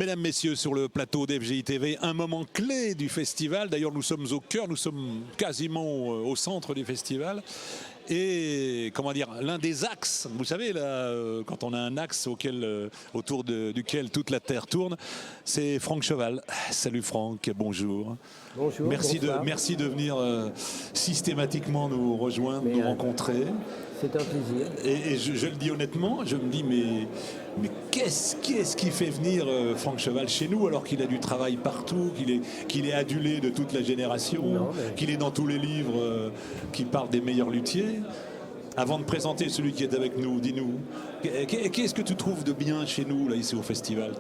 Mesdames, Messieurs, sur le plateau d'FGI TV, un moment clé du festival. D'ailleurs, nous sommes au cœur, nous sommes quasiment au centre du festival. Et comment dire, l'un des axes, vous savez, là, quand on a un axe autour duquel toute la Terre tourne, c'est Franck Cheval. Salut Franck, bonjour. Bonjour. Merci de venir systématiquement nous rejoindre, nous rencontrer. C'est un plaisir. Et je le dis honnêtement, je me dis, mais qu'est-ce qui fait venir Franck Cheval chez nous alors qu'il a du travail partout, qu'il est adulé de toute la génération, qu'il est dans tous les livres qui parlent des meilleurs luthiers. Avant de présenter celui qui est avec nous, dis-nous, qu'est-ce que tu trouves de bien chez nous, là, ici au festival?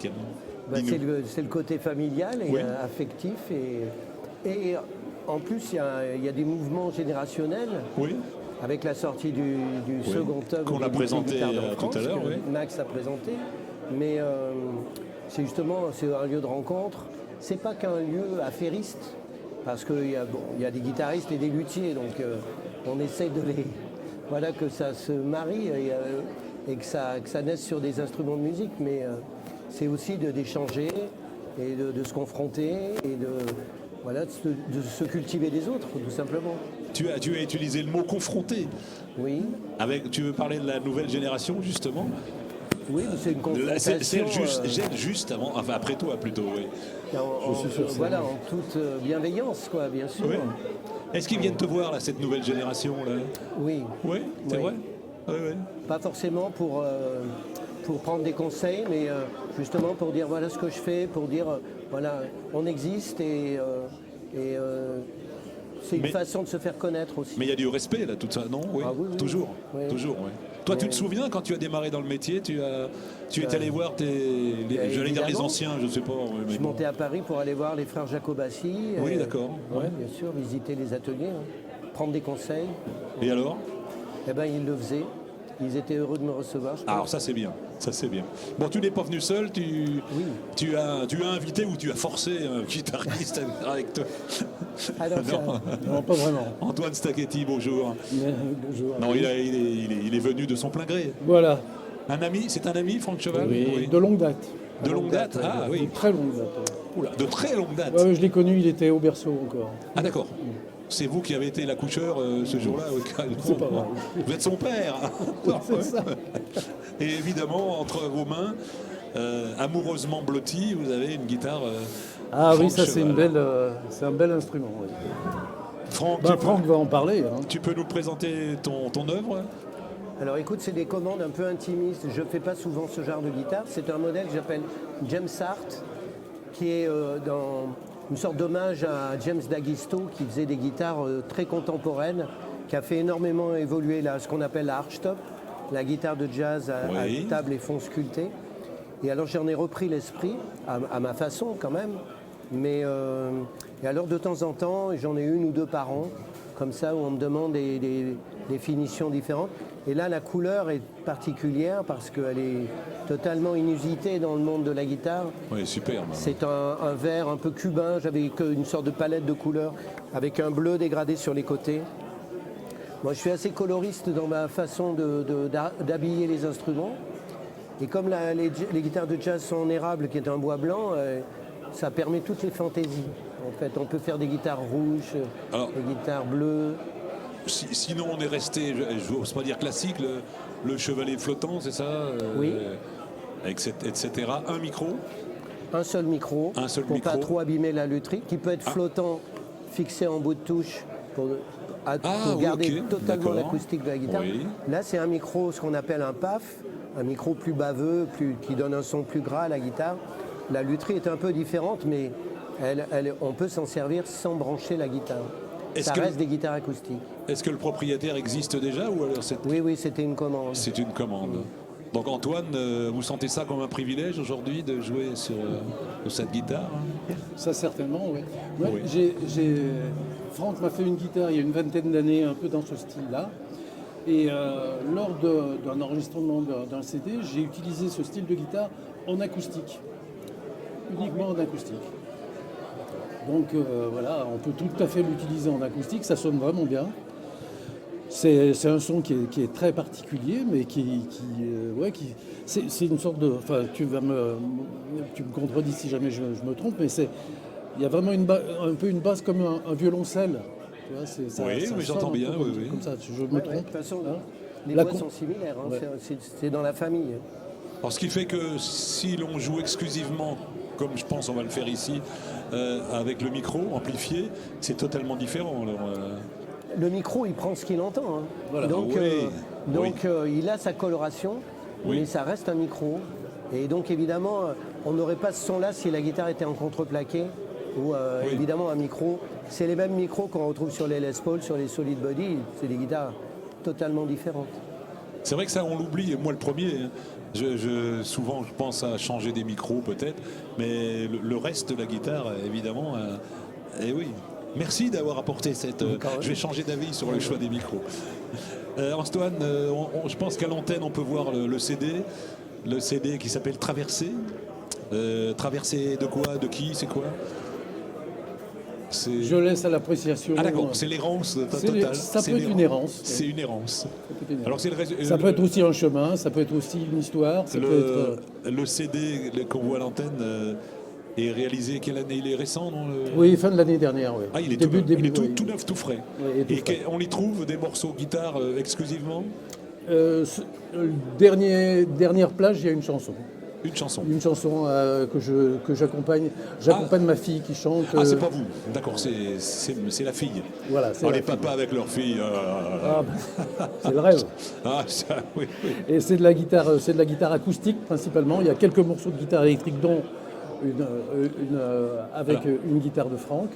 C'est le côté familial et affectif. Et en plus, il y a des mouvements générationnels. Oui. Avec la sortie du second tome qu'on a présenté tout à l'heure, Max a présenté, mais c'est justement un lieu de rencontre. C'est pas qu'un lieu affairiste, parce qu'il y a des guitaristes et des luthiers, donc on essaie que ça se marie et que ça naisse sur des instruments de musique, mais c'est aussi d'échanger et de se confronter et de se cultiver des autres, tout simplement. Tu as utilisé le mot confronter. Oui. Tu veux parler de la nouvelle génération, justement? Oui, c'est une confrontation. C'est juste avant, enfin après toi plutôt, oui. En toute bienveillance, quoi, bien sûr. Oui. Est-ce qu'ils viennent te voir, là, cette nouvelle génération, là? Oui. Oui, c'est vrai? Oui. Pas forcément pour prendre des conseils, mais justement pour dire voilà ce que je fais, pour dire voilà, on existe et c'est une façon de se faire connaître aussi. Mais il y a du respect là, tout ça, non? Oui. Ah, oui. Toujours. Oui. Toujours. Oui. Toi, tu te souviens quand tu as démarré dans le métier, tu es allé voir j'allais dire les anciens, je sais pas. Je montais à Paris pour aller voir les frères Jacobassi. Oui, d'accord. Oui, bien sûr, visiter les ateliers, prendre des conseils. Et alors? Eh bien, ils le faisaient. Ils étaient heureux de me recevoir. Alors ça c'est bien, Bon, tu n'es pas venu seul, tu as invité ou tu as forcé un guitariste à venir avec toi? Non, pas vraiment. Antoine Stacchetti, bonjour. Bonjour. Non, il est venu de son plein gré. Voilà. C'est un ami, Franck Cheval? Oui, de longue date. De longue date? Ah oui. De très longue date. Oula, de très longue date. Ouais, je l'ai connu, il était au berceau encore. Ah d'accord. C'est vous qui avez été l'accoucheur ce jour-là? C'est pas vrai. Vous êtes son père. C'est ça. Et évidemment, entre vos mains, amoureusement blotties, vous avez une guitare. Ah oui, ça Cheval. c'est un bel instrument. Oui. Franck, Franck va en parler. Hein. Tu peux nous présenter ton œuvre? Alors écoute, c'est des commandes un peu intimistes. Je ne fais pas souvent ce genre de guitare. C'est un modèle que j'appelle James Hart, qui est dans une sorte d'hommage à James D'Agisto, qui faisait des guitares très contemporaines, qui a fait énormément évoluer ce qu'on appelle la archtop, la guitare de jazz à table et fond sculpté. Et alors j'en ai repris l'esprit, à ma façon quand même. Mais et alors de temps en temps, j'en ai une ou deux par an, comme ça, où on me demande des finitions différentes. Et là, la couleur est particulière parce qu'elle est totalement inusitée dans le monde de la guitare. Oui, superbe. C'est un vert un peu cubain. J'avais une sorte de palette de couleurs avec un bleu dégradé sur les côtés. Moi, je suis assez coloriste dans ma façon d'habiller les instruments. Et comme les guitares de jazz sont en érable, qui est un bois blanc, ça permet toutes les fantaisies. En fait, on peut faire des guitares rouges, des guitares bleues. Sinon, on est resté, je n'ose pas dire classique, le chevalet flottant, c'est ça? Oui. Etc. Un micro? Un seul micro, pour ne pas trop abîmer la lutherie, qui peut être flottant, fixé en bout de touche, pour garder totalement l'acoustique de la guitare. Oui. Là, c'est un micro, ce qu'on appelle un PAF, un micro plus baveux, qui donne un son plus gras à la guitare. La lutherie est un peu différente, mais on peut s'en servir sans brancher la guitare. Ça reste des guitares acoustiques. Est-ce que le propriétaire existe déjà ou alors Oui, c'était une commande. C'est une commande. Donc Antoine, vous sentez ça comme un privilège aujourd'hui de jouer sur cette guitare? Ça certainement, oui. Ouais, Franck m'a fait une guitare il y a une vingtaine d'années, un peu dans ce style-là. Et lors d'un enregistrement d'un CD, j'ai utilisé ce style de guitare en acoustique. Uniquement en acoustique. Donc voilà, on peut tout à fait l'utiliser en acoustique, ça sonne vraiment bien. C'est un son qui est très particulier, mais c'est une sorte de. Enfin, tu me contredis si jamais je me trompe, mais il y a vraiment un peu une basse comme un violoncelle. Tu vois, Oui, mais j'entends bien. Oui. Comme ça, je me Ouais, trompe. de toute façon, Hein. les La voix con- sont similaires, hein, Ouais. c'est dans la famille. Alors, ce qui fait que si l'on joue exclusivement, comme je pense on va le faire ici, avec le micro amplifié, c'est totalement différent. Alors, Le micro, il prend ce qu'il entend. Hein. Voilà. Donc, Oui. il a sa coloration, Oui. mais ça reste un micro. Et donc, évidemment, on n'aurait pas ce son-là si la guitare était en contreplaqué ou Oui. évidemment un micro. C'est les mêmes micros qu'on retrouve sur les Les Paul, sur les Solid Body. C'est des guitares totalement différentes. C'est vrai que ça, on l'oublie, moi le premier. Hein. Souvent, je pense à changer des micros peut-être, mais le reste de la guitare, évidemment, et oui. Merci d'avoir apporté cette. Je vais changer d'avis sur le choix des micros. Antoine, je pense qu'à l'antenne, on peut voir le CD qui s'appelle Traversée. Traversée de quoi? De qui? C'est quoi? Je laisse à l'appréciation. Ah d'accord, c'est l'errance totale. Ça peut être une errance. C'est une errance. Alors, Alors ça peut être aussi un chemin, ça peut être aussi une histoire. Ça peut être... Le CD qu'on voit à l'antenne est réalisé quelle année? Il est récent, non? Oui, fin de l'année dernière. Oui. Ah, il est tout neuf, tout frais. Oui, et tout frais. On y trouve des morceaux guitare exclusivement? Dernière plage, il y a une chanson. Une chanson. Une chanson que j'accompagne. J'accompagne ma fille qui chante. Ah, c'est pas vous. D'accord, c'est la fille. Voilà, c'est les papas avec leur fille. C'est le rêve. Ah, ça, oui. Et c'est de la guitare acoustique principalement. Il y a quelques morceaux de guitare électrique, dont avec une guitare de Franck,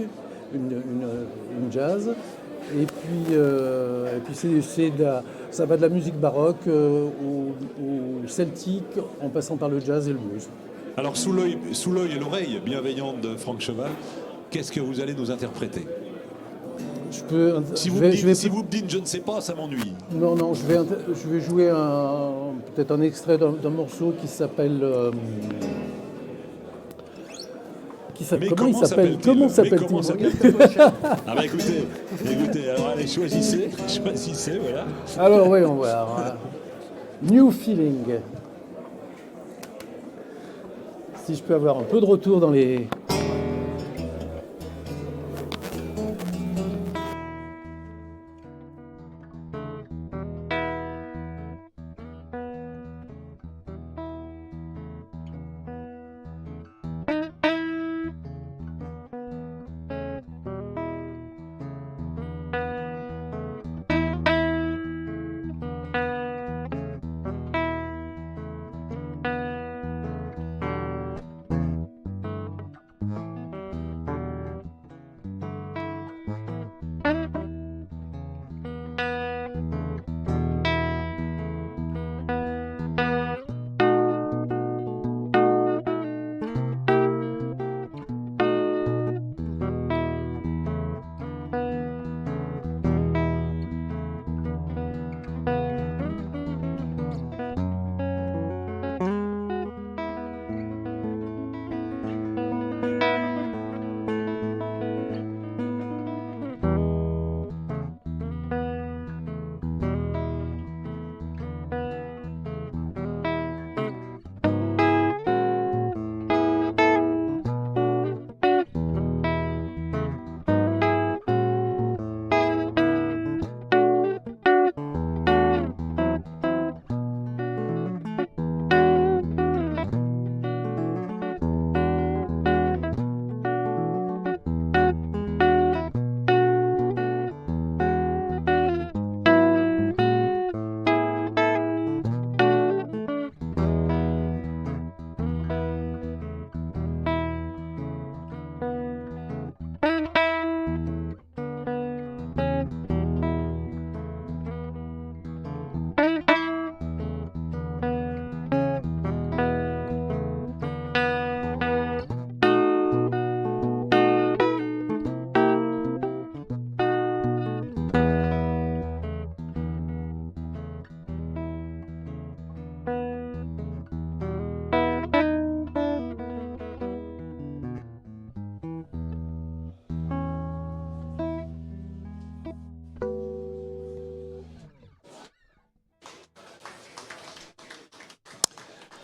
une jazz. Et puis ça va de la musique baroque au celtique, en passant par le jazz et le blues. Alors, sous l'œil et l'oreille bienveillante de Franck Cheval, qu'est-ce que vous allez nous interpréter? Si vous me dites je ne sais pas, ça m'ennuie. Non, je vais jouer peut-être un extrait d'un morceau qui s'appelle... Comment s'appelle-t-il? Ah bah écoutez, alors allez, choisissez, voilà. Alors oui, on va voir. New Feeling. Si je peux avoir un peu de retour dans les...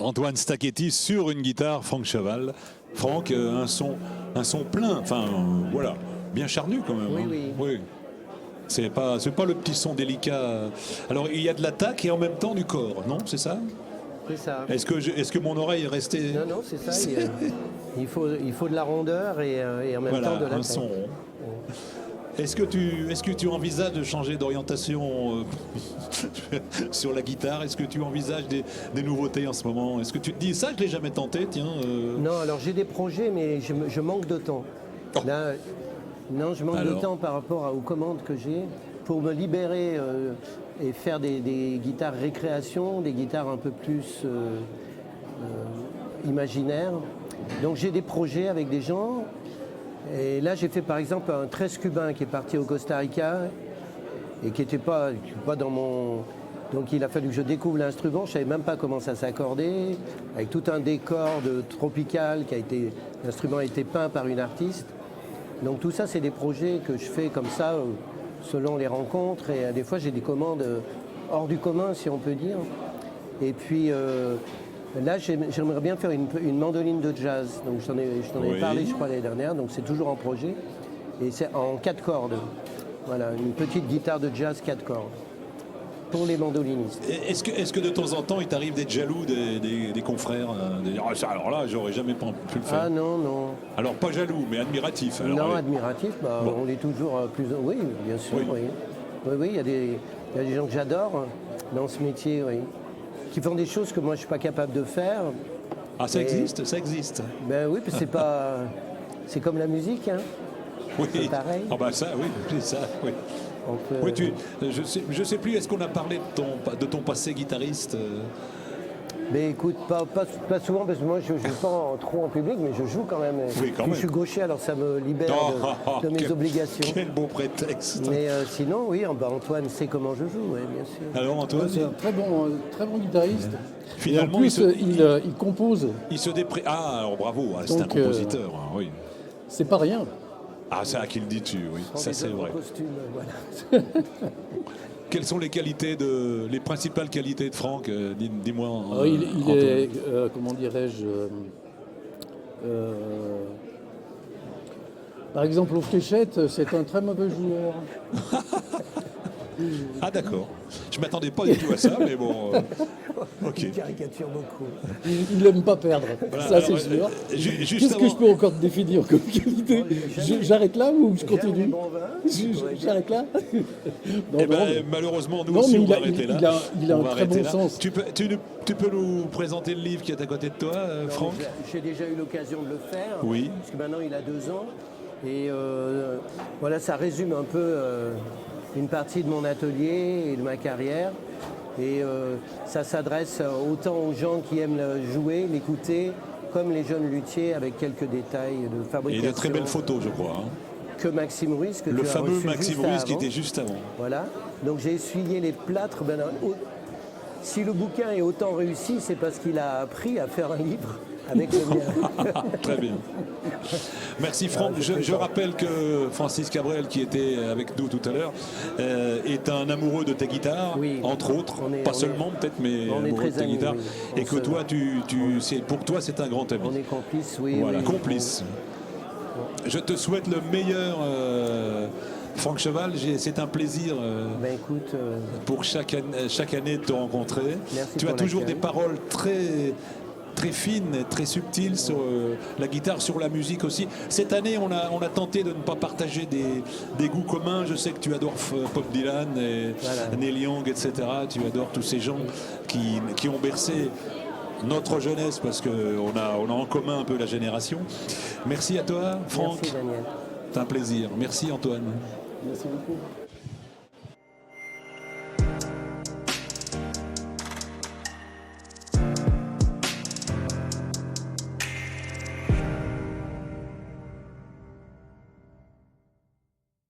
Antoine Stacchetti sur une guitare, Franck Cheval. Franck, un son plein, enfin voilà, bien charnu quand même. Oui, oui. C'est pas le petit son délicat. Alors il y a de l'attaque et en même temps du corps, non? C'est ça? C'est ça. Est-ce que mon oreille est restée? Non, non, c'est ça. Il faut de la rondeur et en même Voilà, temps de l'attaque. un son rond. Est-ce que tu envisages de changer d'orientation sur la guitare? Est-ce que tu envisages des nouveautés en ce moment? Est-ce que tu te dis ça, je ne l'ai jamais tenté, tiens Non, alors j'ai des projets, mais je manque de temps. Oh. Là, non, je manque de temps par rapport aux commandes que j'ai pour me libérer et faire des guitares récréation, des guitares un peu plus imaginaires. Donc j'ai des projets avec des gens. Et là, j'ai fait par exemple un 13 cubain qui est parti au Costa Rica et qui n'était pas dans mon... Donc il a fallu que je découvre l'instrument, je ne savais même pas comment ça s'accordait, avec tout un décor de tropical l'instrument a été peint par une artiste. Donc tout ça, c'est des projets que je fais comme ça, selon les rencontres, et des fois j'ai des commandes hors du commun, si on peut dire. Et puis là, j'aimerais bien faire une mandoline de jazz. Donc je t'en ai parlé, je crois, l'année dernière. Donc c'est toujours en projet. Et c'est en 4 cordes. Voilà, une petite guitare de jazz 4 cordes. Pour les mandolinistes. Est-ce que de temps en temps, il t'arrive d'être jaloux des confrères de dire, alors là, j'aurais jamais pu le faire? Ah non, non. Alors pas jaloux, mais admiratif. Alors, non, admiratif, bon. On est toujours plus... Oui, bien sûr, oui. Oui, il y a des gens que j'adore dans ce métier, oui. Qui font des choses que moi je ne suis pas capable de faire. Ah, ça existe, ça existe. Ben oui, puis c'est pas... C'est comme la musique, hein. Oui. C'est pareil. Ah bah ça, oui, c'est ça, oui. Oui, je sais plus, est-ce qu'on a parlé de ton passé guitariste? Mais écoute, pas souvent, parce que moi je ne joue pas trop en public, mais je joue quand même. Oui, quand même. Je suis gaucher, alors ça me libère de mes obligations. Quel beau prétexte. Mais sinon, oui, Antoine sait comment je joue, oui, bien sûr. Alors Antoine, C'est un très bon guitariste. finalement, Et en plus, il compose. il se déprime. Ah, alors bravo, c'est un Donc, compositeur, oui. C'est pas rien. Ah, c'est à qui le dis-tu, oui, ça c'est vrai. Costume, voilà. Quelles sont les principales qualités de Franck? Dis-moi. Il est, comment dirais-je, par exemple aux fléchettes, c'est un très mauvais joueur. Ah d'accord. Je m'attendais pas du tout à ça, mais bon. Ok. Il caricature beaucoup. Il n'aime pas perdre, Voilà, ça alors, c'est sûr. juste Qu'est-ce que avant- je peux encore te définir comme qualité? J'arrête là ou je J'aime les continue? bons vins. J'arrête là? Non, Eh ben, non, malheureusement, nous Non, aussi, mais on il va a- arrêter il là. a On un va très arrêter bon là. sens. Tu peux nous présenter le livre qui est à côté de toi, Franck? J'ai déjà eu l'occasion de le faire. Oui. Parce que maintenant il a 2 ans. Et voilà, ça résume un peu une partie de mon atelier et de ma carrière. Et ça s'adresse autant aux gens qui aiment jouer, l'écouter, comme les jeunes luthiers avec quelques détails de Et fabrication. de très belles photos, je crois. Hein. Que Maxime Ruiz, que Le tu as fameux reçu Maxime juste Ruiz qui avant. était juste avant. Voilà. Donc j'ai essuyé les plâtres. Si le bouquin est autant réussi, c'est parce qu'il a appris à faire un livre avec le mien. Très bien. Merci Franck. Je rappelle que Francis Cabrel, qui était avec nous tout à l'heure, est un amoureux de ta guitare, Oui. entre autres. Pas seulement peut-être, mais on est amoureux de très ta amis, guitare. oui. Et que toi, pour toi, c'est un grand ami. On est complices, oui. Voilà, oui. complice. Je te souhaite le meilleur, Franck Cheval. C'est un plaisir Ben écoute, pour chaque année de te rencontrer. Merci Tu as pour toujours des l'accueil. paroles très fines, très subtiles sur la guitare, sur la musique aussi. Cette année, on a tenté de ne pas partager des goûts communs. Je sais que tu adores Bob Dylan, et Voilà. Neil Young, etc. Tu adores tous ces gens qui ont bercé notre jeunesse, parce qu'on a en commun un peu la génération. Merci à toi, Franck. merci Daniel. C'est un plaisir. Merci, Antoine. merci beaucoup.